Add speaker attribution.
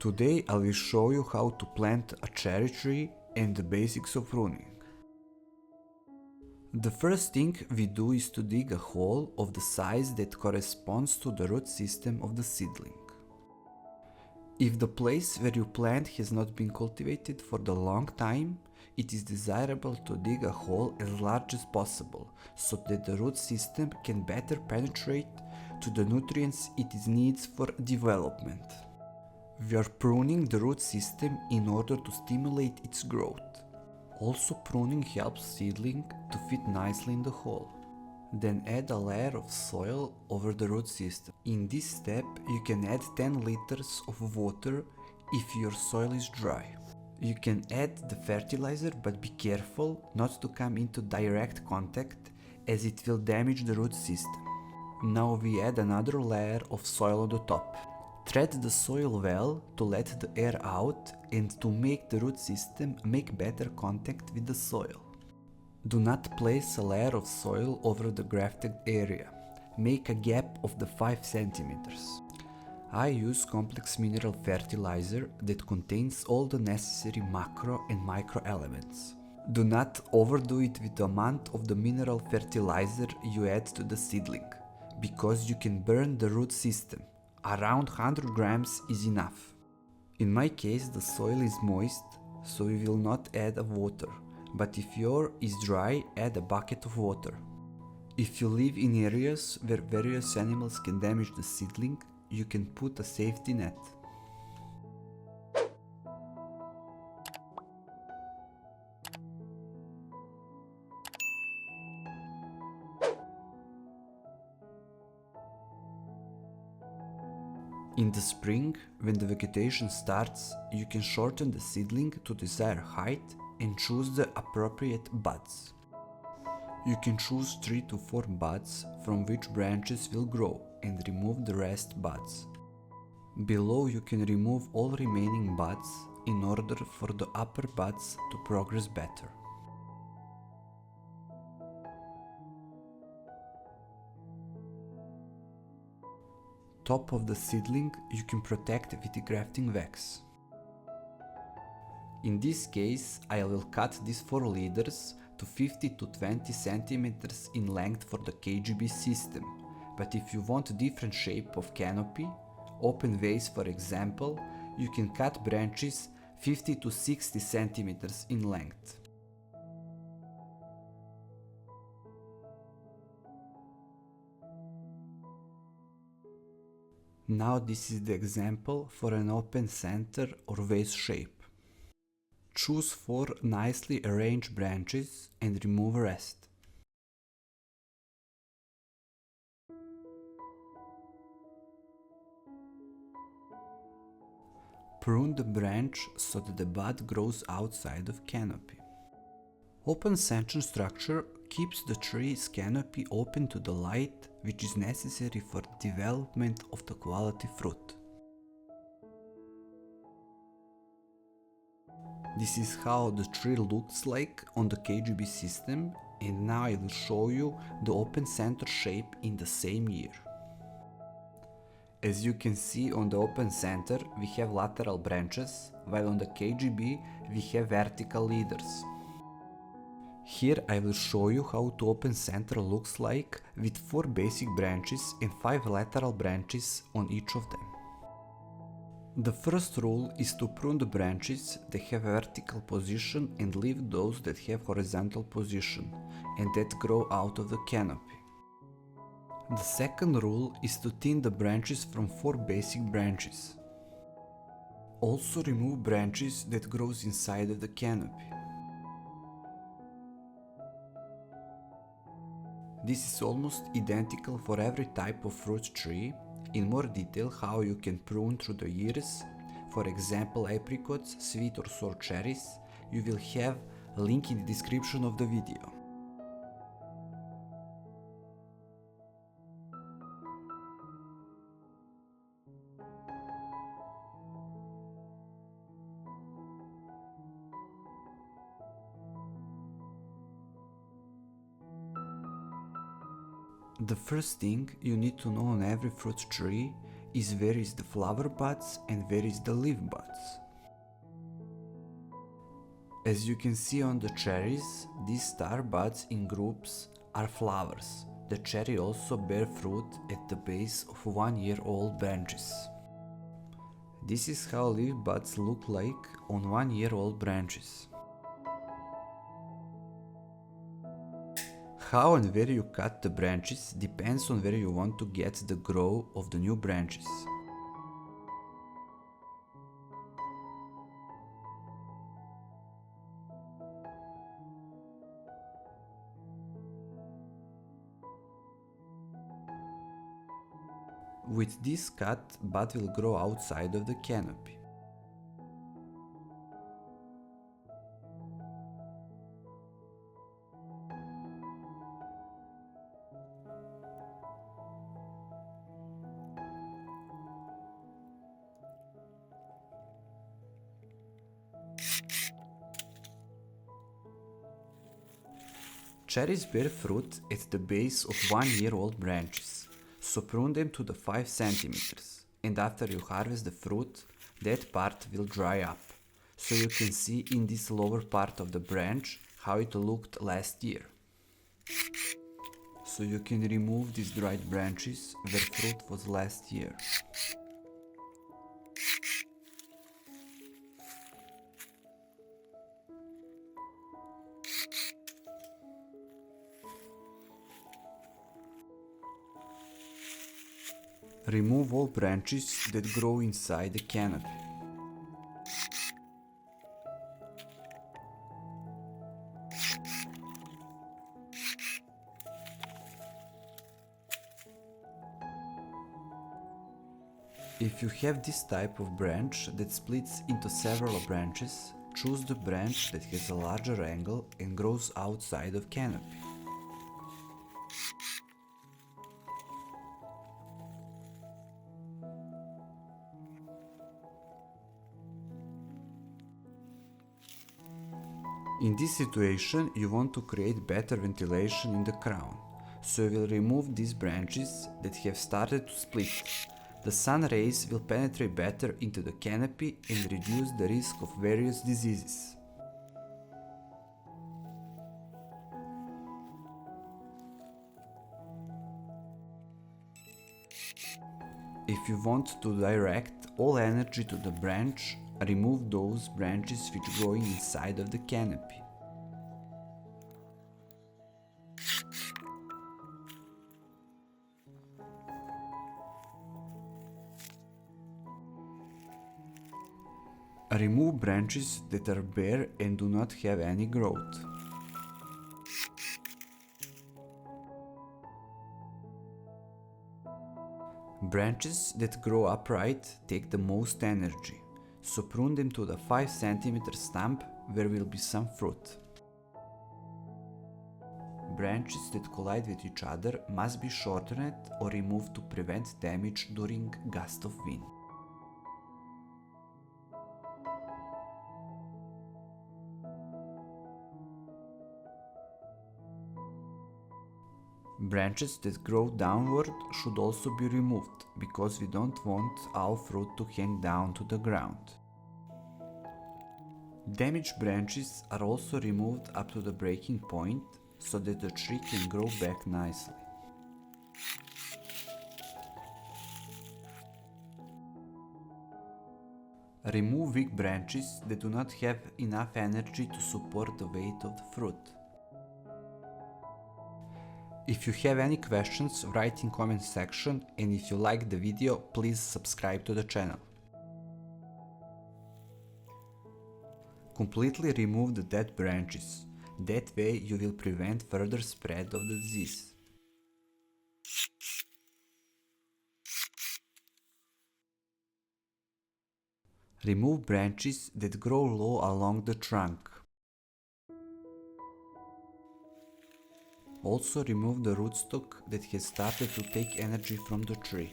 Speaker 1: Today I will show you how to plant a cherry tree and the basics of pruning. The first thing we do is to dig a hole of the size that corresponds to the root system of the seedling. If the place where you plant has not been cultivated for a long time, it is desirable to dig a hole as large as possible so that the root system can better penetrate to the nutrients it needs for development. We are pruning the root system in order to stimulate its growth. Also, pruning helps seedling to fit nicely in the hole. Then add a layer of soil over the root system. In this step, you can add 10 liters of water if your soil is dry. You can add the fertilizer, but be careful not to come into direct contact as it will damage the root system. Now we add another layer of soil on the top. Tread the soil well to let the air out and to make the root system make better contact with the soil. Do not place a layer of soil over the grafted area. Make a gap of the 5 centimeters. I use complex mineral fertilizer that contains all the necessary macro and micro elements. Do not overdo it with the amount of the mineral fertilizer you add to the seedling, because you can burn the root system. Around 100 grams is enough. In my case, the soil is moist, so we will not add water, but if yours is dry, add a bucket of water. If you live in areas where various animals can damage the seedling, you can put a safety net. In the spring, when the vegetation starts, you can shorten the seedling to desired height and choose the appropriate buds. You can choose 3 to 4 buds from which branches will grow and remove the rest buds. Below you can remove all remaining buds in order for the upper buds to progress better. Top of the seedling you can protect with the grafting wax. In this case, I will cut these 4 leaders to 50 to 20 centimeters in length for the KGB system, but if you want a different shape of canopy, open vase for example, you can cut branches 50 to 60 centimeters in length. Now this is the example for an open center or vase shape. Choose 4 nicely arranged branches and remove the rest. Prune the branch so that the bud grows outside of canopy. Open section structure keeps the tree's canopy open to the light, which is necessary for the development of the quality fruit. This is how the tree looks like on the KGB system, and now I will show you the open center shape in the same year. As you can see on the open center we have lateral branches, while on the KGB we have vertical leaders. Here I will show you how the open center looks like with 4 basic branches and 5 lateral branches on each of them. The first rule is to prune the branches that have a vertical position and leave those that have horizontal position and that grow out of the canopy. The second rule is to thin the branches from 4 basic branches. Also remove branches that grows inside of the canopy. This is almost identical for every type of fruit tree. In more detail how you can prune through the years, for example apricots, sweet or sour cherries, you will have a link in the description of the video. The first thing you need to know on every fruit tree is where is the flower buds and where is the leaf buds. As you can see on the cherries, these star buds in groups are flowers. The cherry also bear fruit at the base of 1-year-old branches. This is how leaf buds look like on 1-year-old branches. How and where you cut the branches depends on where you want to get the growth of the new branches. With this cut, bud will grow outside of the canopy. Cherries bear fruit at the base of 1-year-old branches, so prune them to the 5 centimeters, and after you harvest the fruit, that part will dry up, so you can see in this lower part of the branch how it looked last year. So you can remove these dried branches where fruit was last year. Remove all branches that grow inside the canopy. If you have this type of branch that splits into several branches, choose the branch that has a larger angle and grows outside of canopy. In this situation, you want to create better ventilation in the crown, so you will remove these branches that have started to split. The sun rays will penetrate better into the canopy and reduce the risk of various diseases. If you want to direct all energy to the branch, remove those branches which grow inside of the canopy. Remove branches that are bare and do not have any growth. Branches that grow upright take the most energy, so prune them to the 5 cm stump where will be some fruit. Branches that collide with each other must be shortened or removed to prevent damage during gust of wind. Branches that grow downward should also be removed, because we don't want our fruit to hang down to the ground. Damaged branches are also removed up to the breaking point, so that the tree can grow back nicely. Remove weak branches that do not have enough energy to support the weight of the fruit. If you have any questions, write in comment section, and if you like the video, please subscribe to the channel. Completely remove the dead branches. That way you will prevent further spread of the disease. Remove branches that grow low along the trunk. Also remove the rootstock that has started to take energy from the tree.